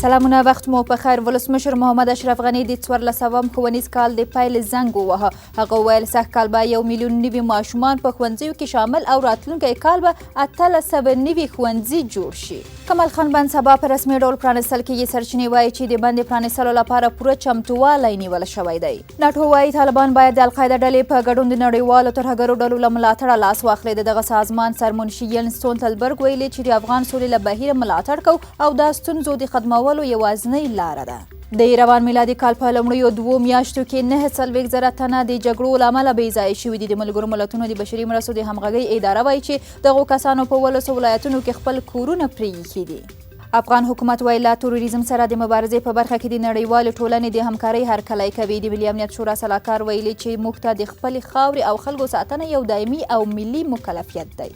سلامونه، وخت مو په خیر. ولسمشر محمد اشرف غني د 1400 ښوونیز کال د پیل زنګ وواهه. هغه وویل سږ کال به 1 میلیون نوي ماشومان په ښوونځیو کې شامل او راتلونکی کال به 1800 نوي ښوونځي جوړ شي. کمال خان بند سبا په رسمي ډول پرانستل کېږي. سرچینې وایي چې د بند پرانستلو لپاره پوره چمتووالی نیول شوی دی. ناټو وایي طالبان باید د القاعده ډلې په ګډون د نړیوالو ترهګرو ډلو له ملاتړه لاس واخلي. د دغه سازمان سرمنشي یلنس ستولتنبرګ ویلي چې د افغان سولې له بهیره ملاتړ کوو او دا ستونزو د ختمولو یوازینۍ لاره ده. د روان میلادي کال په لومړیو 2 میاشتو کې 49,000 تنه د جګړو له امله بې ځایه شوي دي. د ملګرو ملتونو د بشري مرستو د همغږۍ اداره وایي چې دغو کسانو په 12 ولایتونو کې خپل کورونه پرې ایښي دي. افغان حکومت وایي له تروریزم سره د مبارزې په برخه کې د نړیوالې ټولنې د همکارۍ هرکلی کوي. د ملي امنیت شورا سلاکار ویلي چې موږ ته د خپلې خاورې او خلکو ساتنه یو دایمي او ملي مکلفیت دی.